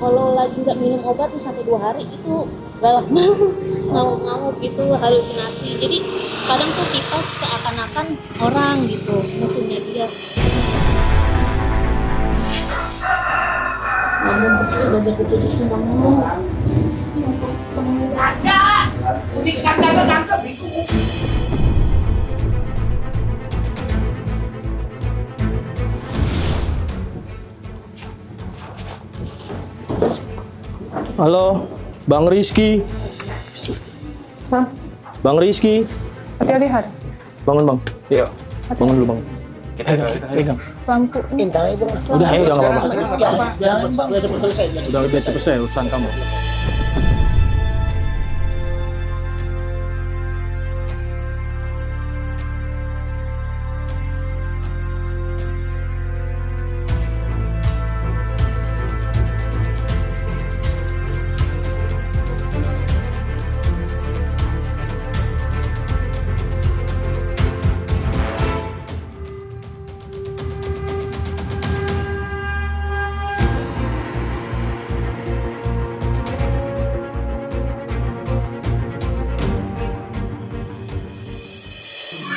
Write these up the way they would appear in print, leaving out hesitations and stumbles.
kalau lagi nggak minum obat nih sampai 2 hari itu galak ngamuk-ngamuk gitu, halusinasi. Jadi kadang tuh kita seakan-akan orang gitu musuhnya dia. Namun sudah betul-betul semua ngomong. Halo, Bang Rizky. Hah? Bang Rizky. Hati-hati, Har. Bangun, Bang. Iya. Bangun dulu, Bang. Pegang. Lampu. Udah, ayo, udah nggak apa-apa. Udah cepet selesai urusan kamu.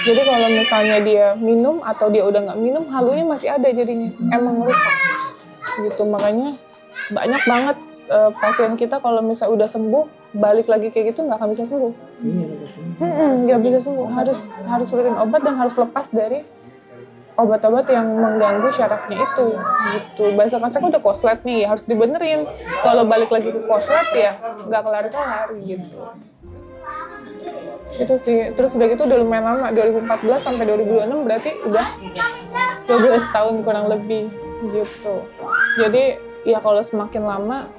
Jadi kalau misalnya dia minum atau dia udah nggak minum, halunya masih ada jadinya. Emang rusak. Gitu, makanya banyak banget pasien kita kalau misalnya udah sembuh, balik lagi kayak gitu nggak akan bisa sembuh. Nggak bisa sembuh. Harus rutin obat dan harus lepas dari obat-obat yang mengganggu syarafnya itu. Gitu. Besok-besok udah koslet nih, harus dibenerin. Kalau balik lagi ke koslet ya nggak kelar-kelar gitu. Itu sih, terus udah gitu udah lumayan lama, 2014 sampai 2026 berarti udah 12 tahun kurang lebih gitu. Jadi ya kalau semakin lama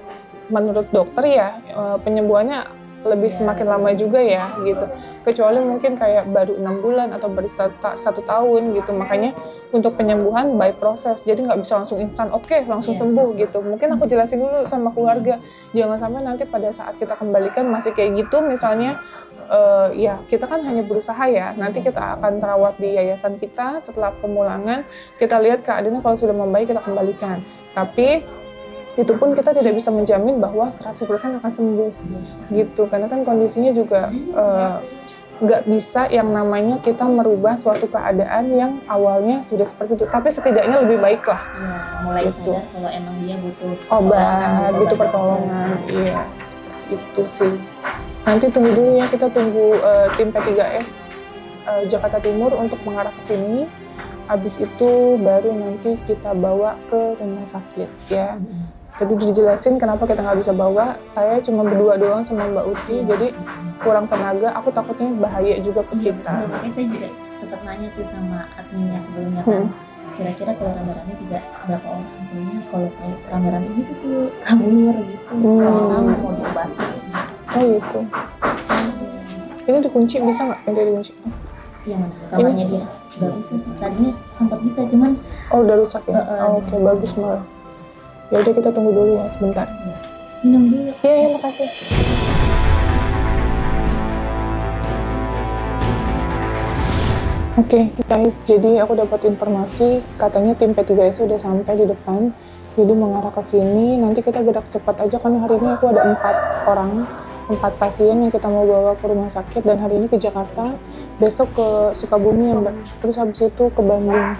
menurut dokter ya penyembuhannya lebih semakin lama juga ya gitu. Kecuali mungkin kayak baru 6 bulan atau baru 1 tahun gitu. Makanya untuk penyembuhan by proses, jadi nggak bisa langsung instan oke, langsung sembuh gitu. Mungkin aku jelasin dulu sama keluarga, jangan sampai nanti pada saat kita kembalikan masih kayak gitu misalnya. Ya kita kan hanya berusaha ya, nanti kita akan terawat di yayasan kita. Setelah pemulangan kita lihat keadaannya, kalau sudah membaik kita kembalikan, tapi itu pun kita tidak bisa menjamin bahwa 100% akan sembuh gitu, karena kan kondisinya juga nggak bisa yang namanya kita merubah suatu keadaan yang awalnya sudah seperti itu, tapi setidaknya lebih baik lah Ya, mulai gitu. sadar kalau emang dia butuh Obat, butuh pertolongan, iya seperti itu sih. Nanti tunggu dulu ya, kita tunggu tim P3S Jakarta Timur untuk mengarah ke sini. Habis itu baru nanti kita bawa ke rumah sakit ya. Tadi dijelasin kenapa kita nggak bisa bawa. Saya cuma berdua doang sama Mbak Uti, jadi kurang tenaga. Aku takutnya bahaya juga ke kita. Makanya saya juga sempat nanya tuh sama adminnya sebelumnya kan, kira-kira kalau rame-rame tidak berapa orang sebenarnya, kalau rame-rame gitu tuh kabur gitu, kalau tahu mau diobati. Oh gitu. Ini dikunci, bisa nggak pintu dikunci? Yang mana? Kamarnya dia nggak bisa. Tadinya sempat bisa, cuman Oh udah rusak ya? Oke, bagus malah. Ya udah kita tunggu dulu ya sebentar. minum dulu. Iya, makasih. Oke, guys, jadi aku dapat informasi katanya tim P3S udah sampai di depan, jadi mengarah ke sini. Nanti kita gerak cepat aja karena hari ini aku ada 4 pasien yang kita mau bawa ke rumah sakit, dan hari ini ke Jakarta, besok ke Sukabumi ya Mbak, terus habis itu ke Bandung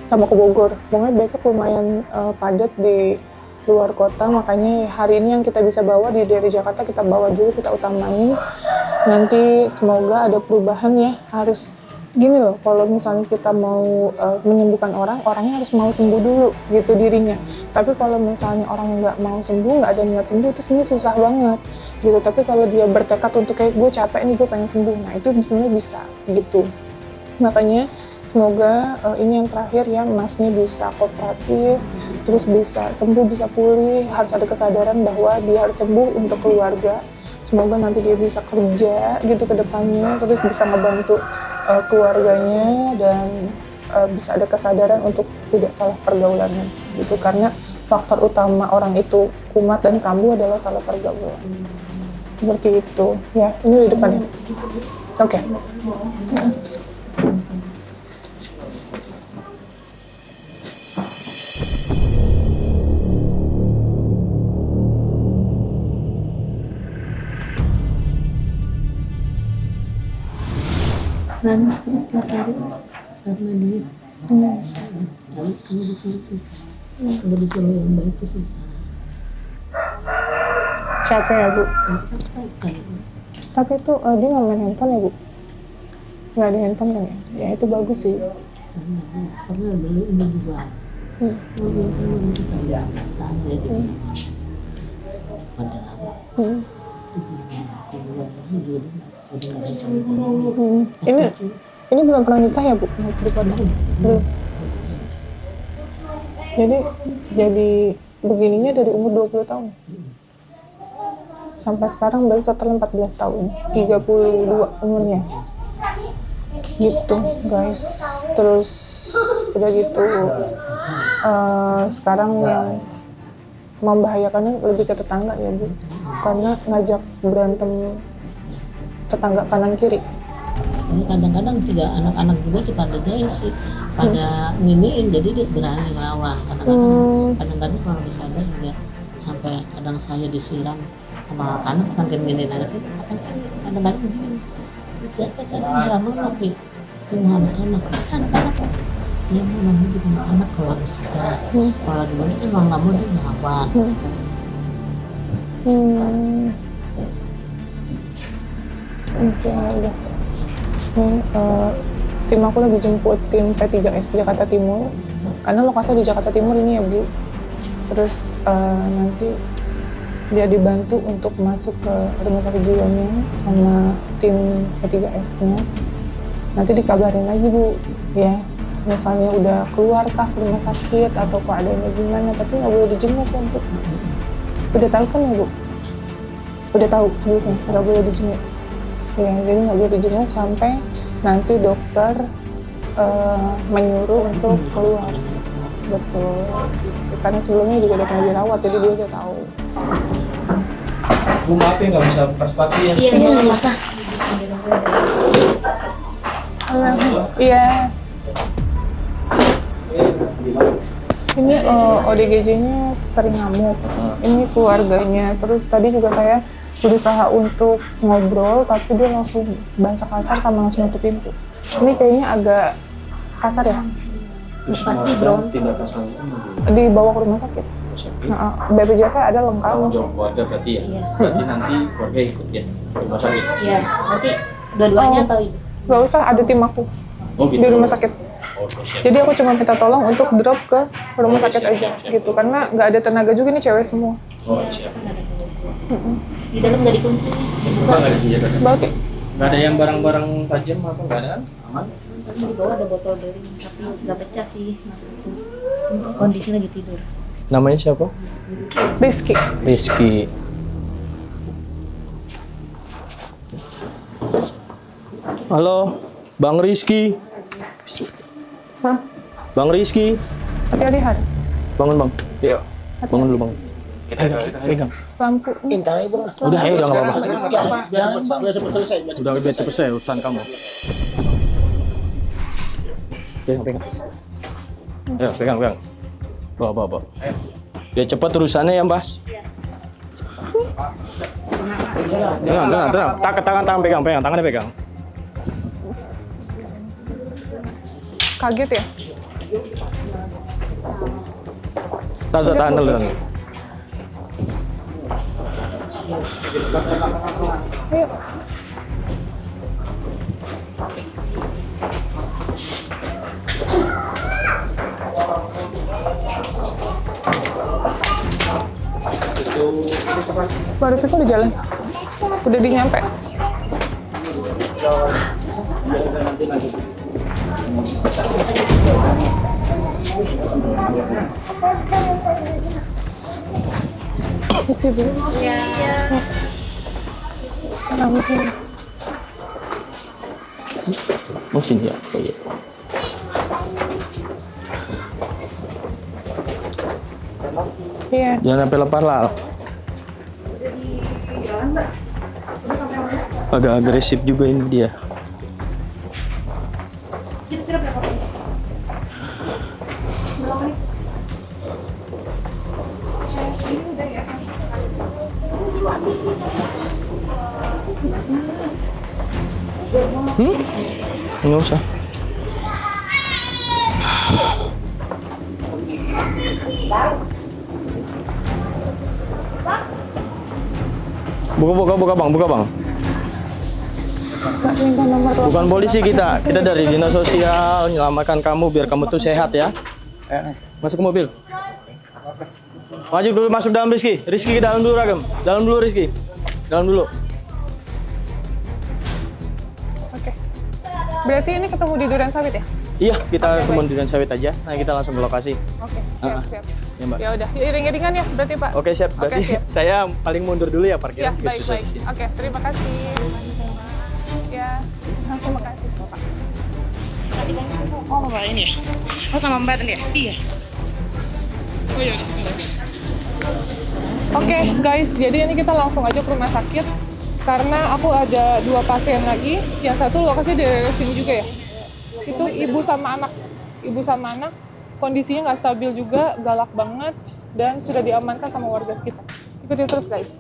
sama ke Bogor. Pokoknya besok lumayan padat di luar kota, makanya hari ini yang kita bisa bawa dari Jakarta kita bawa dulu, kita utamain. Nanti semoga ada perubahan ya. Harus gini loh, kalau misalnya kita mau menyembuhkan orang, orangnya harus mau sembuh dulu gitu dirinya. Tapi kalau misalnya orang nggak mau sembuh, nggak ada niat sembuh, itu sebenarnya susah banget gitu. Tapi kalau dia bertekad untuk kayak gue capek nih, gue pengen sembuh, nah itu sebenarnya bisa gitu. Makanya semoga ini yang terakhir ya, masnya bisa kooperatif, terus bisa sembuh, bisa pulih. Harus ada kesadaran bahwa dia harus sembuh untuk keluarga. Semoga nanti dia bisa kerja gitu ke depannya, terus bisa ngebantu keluarganya, dan bisa ada kesadaran untuk tidak salah pergaulannya gitu. Karena faktor utama orang itu kumat dan kambuh adalah salah pergaulan. Seperti itu ya. Ini di depannya. Oke. nangis terus tiap hari karena dia nangis kalau disuruh susah, kalau disuruh yang baik itu susah. Capek ya Bu? Susah sekali. Tapi itu dia nggak main handphone ya Bu? Nggak ada handphone kan ya? Ya itu bagus sih. Sama karena dulu ini juga dulu kan kita nggak biasa aja di padahal Ini belum pernah nikah ya Bu? Belum. Jadi begininya dari umur 20 tahun. Sampai sekarang berarti total 14 tahun. 32 umurnya. Gitu guys. Terus udah gitu sekarang yang membahayakannya lebih ke tetangga ya Bu. Karena ngajak berantem tetangga kanan kiri. Ini kadang-kadang juga anak-anak juga suka ada sih pada nginiin, jadi dia berani ngelawan. Kadang-kadang kalau disadar juga sampai kadang saya disiram sama anak saking gini anak itu kadang-kadang siapa kan drama lagi cuma anak-anak ya namanya juga anak kalau lagi sadar kalau lagi banyak kan mau nggak mau dia ngelawan. Oke, udah. Tim aku lagi jemput tim P3S Jakarta Timur karena lokasinya di Jakarta Timur ini ya Bu. Terus nanti dia dibantu untuk masuk ke rumah sakit jiwanya sama tim P3S-nya. Nanti dikabarin lagi Bu, ya misalnya udah keluar kah ke rumah sakit atau keadaannya gimana, tapi nggak boleh dijenguk ya Bu. Udah tahu kan ya Bu? Udah tahu sebelumnya nggak boleh dijenguk. Ya, jadi nggak boleh dijenguk sampai nanti dokter menyuruh untuk keluar. Betul. Karena sebelumnya juga udah pernah dirawat, jadi dia udah tahu. Bu maaf ya nggak bisa pas pati ya. Iya, nggak usah. Iya. Ini ODGJ-nya sering ngamuk. Ini keluarganya. Terus tadi juga saya berusaha untuk ngobrol, tapi dia langsung bahasa kasar sama langsung nutup pintu. Ini kayaknya agak kasar ya? Pasti bro. Dibawa ke rumah sakit. BPJS ada lengkap. Tanggung jawab keluarga berarti ya. Iya. Berarti nanti keluarga ikut ya ke rumah sakit. Iya, nanti dua-duanya atau ibu. Nggak usah, ada tim aku di rumah sakit. Oh, siap. Jadi aku cuma minta tolong untuk drop ke rumah Oh, sakit siap, aja siap. gitu, karena nggak ada tenaga juga nih, cewek semua. Oh siap. Di dalam nggak dikunci. Bukan nggak dijaga. Baut ya? Nggak ada yang barang-barang tajam apa nggak ada kan? Aman. Tapi di bawah ada botol beling, tapi nggak pecah sih mas itu. Kondisi lagi tidur. Namanya siapa? Rizky. Rizky. Halo, Bang Rizky. Hah? Bang Rizky. Hati-hati Han. Bangun Bang. Iya. Bangun dulu Bang. Pegang. Lampu. Udah ayo udah nggak apa-apa. Biar cepat selesai. Udah biar cepet saya urusan kamu. Pegang. Ya pegang. Bawa. Biar cepat urusannya ya Mas. Tenang. Tangan pegang. Tangannya pegang. Kaget ya? Tahan dulu. Ayo. Baru itu udah jalan? Udah nyampe? Isi Bu. Iya. Ampun. Mau sini ya. Oh iya. Iya. Jangan sampai lepas lah. Agak agresif juga ini dia. Nggak usah. Buka bang. Mbak, minta nomor telepon. Bukan polisi kita dari dinas sosial menyelamatkan kamu biar kamu tuh sehat ya. Masuk ke mobil. Masuk dalam Rizky ke dalam dulu Ragam. Dalam dulu Rizky. Dalam dulu. Oke. Berarti ini ketemu di Duren Sawit ya? Iya, kita ketemu di Duren Sawit aja. Nah, kita langsung ke lokasi. Oke, siap. Ya, Mbak. Ya udah, iring-iringan ya berarti Pak. Oke, siap. Berarti siap. saya paling mundur dulu ya, parkiran Ya, juga baik. susah di sini. Oke, terima kasih. Ya, langsung makasih Bapak. Oh, Mbak ini ya? Oh, sama Mbak tadi ya? Iya. Oh iya, Oke guys, jadi ini kita langsung aja ke rumah sakit karena aku ada 2 pasien lagi. Yang satu lokasi di daerah sini juga ya. Itu ibu sama anak, kondisinya nggak stabil juga, galak banget, dan sudah diamankan sama warga sekitar. Ikuti terus guys.